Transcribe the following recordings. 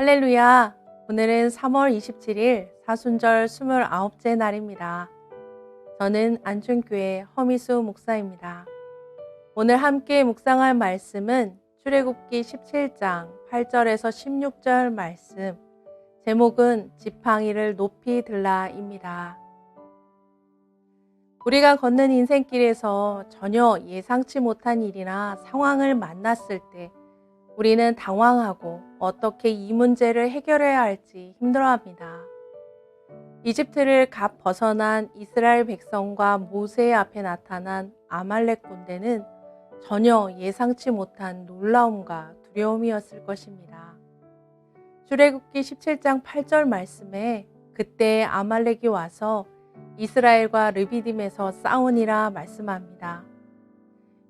할렐루야! 오늘은 3월 27일 사순절 29째 날입니다. 저는 안중교회 허미수 목사입니다. 오늘 함께 묵상할 말씀은 출애굽기 17장 8절에서 16절 말씀, 제목은 지팡이를 높이 들라입니다. 우리가 걷는 인생길에서 전혀 예상치 못한 일이나 상황을 만났을 때 우리는 당황하고 어떻게 이 문제를 해결해야 할지 힘들어합니다. 이집트를 갓 벗어난 이스라엘 백성과 모세 앞에 나타난 아말렉 군대는 전혀 예상치 못한 놀라움과 두려움이었을 것입니다. 출애굽기 17장 8절 말씀에 그때 아말렉이 와서 이스라엘과 르비딤에서 싸우니라 말씀합니다.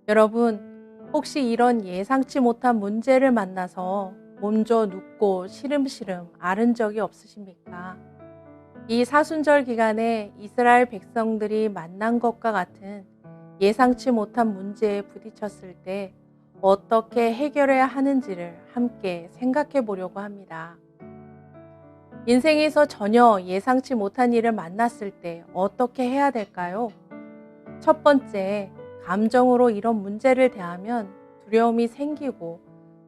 여러분, 혹시 이런 예상치 못한 문제를 만나서 먼저 눕고 시름시름 앓은 적이 없으십니까? 이 사순절 기간에 이스라엘 백성들이 만난 것과 같은 예상치 못한 문제에 부딪혔을 때 어떻게 해결해야 하는지를 함께 생각해 보려고 합니다. 인생에서 전혀 예상치 못한 일을 만났을 때 어떻게 해야 될까요? 첫 번째, 감정으로 이런 문제를 대하면 두려움이 생기고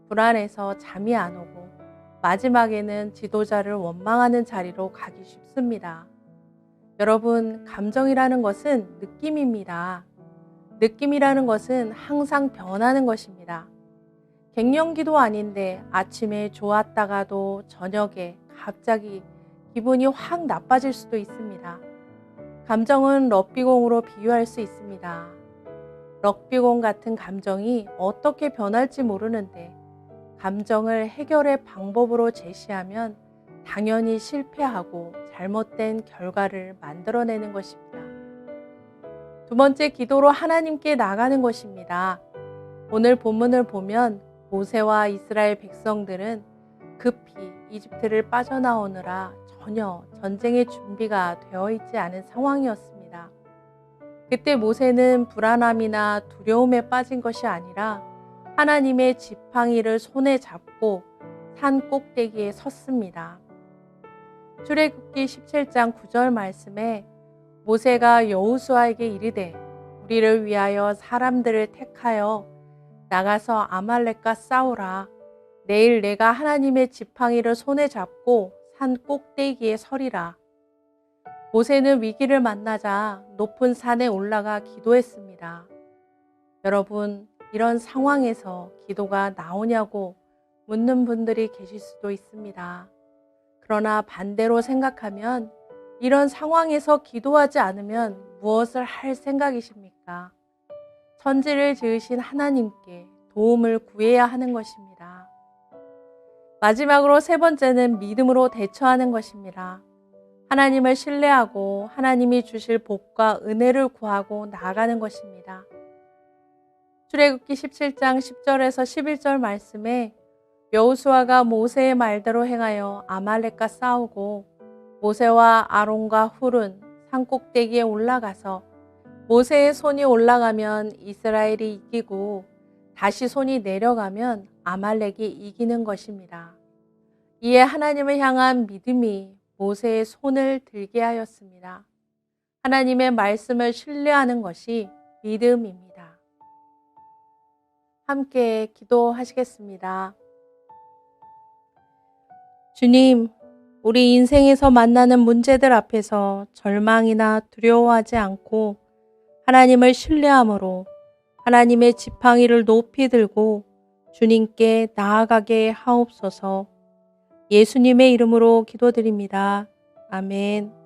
불안해서 잠이 안 오고 마지막에는 지도자를 원망하는 자리로 가기 쉽습니다. 여러분, 감정이라는 것은 느낌입니다. 느낌이라는 것은 항상 변하는 것입니다. 갱년기도 아닌데 아침에 좋았다가도 저녁에 갑자기 기분이 확 나빠질 수도 있습니다. 감정은 럭비공으로 비유할 수 있습니다. 럭비공 같은 감정이 어떻게 변할지 모르는데 감정을 해결의 방법으로 제시하면 당연히 실패하고 잘못된 결과를 만들어내는 것입니다. 두 번째, 기도로 하나님께 나가는 것입니다. 오늘 본문을 보면 모세와 이스라엘 백성들은 급히 이집트를 빠져나오느라 전혀 전쟁의 준비가 되어 있지 않은 상황이었습니다. 그때 모세는 불안함이나 두려움에 빠진 것이 아니라 하나님의 지팡이를 손에 잡고 산 꼭대기에 섰습니다. 출애굽기 17장 9절 말씀에 모세가 여호수아에게 이르되 우리를 위하여 사람들을 택하여 나가서 아말렉과 싸우라. 내일 내가 하나님의 지팡이를 손에 잡고 산 꼭대기에 서리라. 모세는 위기를 만나자 높은 산에 올라가 기도했습니다. 여러분, 이런 상황에서 기도가 나오냐고 묻는 분들이 계실 수도 있습니다. 그러나 반대로 생각하면 이런 상황에서 기도하지 않으면 무엇을 할 생각이십니까? 천지를 지으신 하나님께 도움을 구해야 하는 것입니다. 마지막으로 세 번째는 믿음으로 대처하는 것입니다. 하나님을 신뢰하고 하나님이 주실 복과 은혜를 구하고 나아가는 것입니다. 출애굽기 17장 10절에서 11절 말씀에 여호수아가 모세의 말대로 행하여 아말렉과 싸우고 모세와 아론과 훌은 산꼭대기에 올라가서 모세의 손이 올라가면 이스라엘이 이기고 다시 손이 내려가면 아말렉이 이기는 것입니다. 이에 하나님을 향한 믿음이 모세의 손을 들게 하였습니다. 하나님의 말씀을 신뢰하는 것이 믿음입니다. 함께 기도하시겠습니다. 주님, 우리 인생에서 만나는 문제들 앞에서 절망이나 두려워하지 않고 하나님을 신뢰함으로 하나님의 지팡이를 높이 들고 주님께 나아가게 하옵소서. 예수님의 이름으로 기도드립니다. 아멘.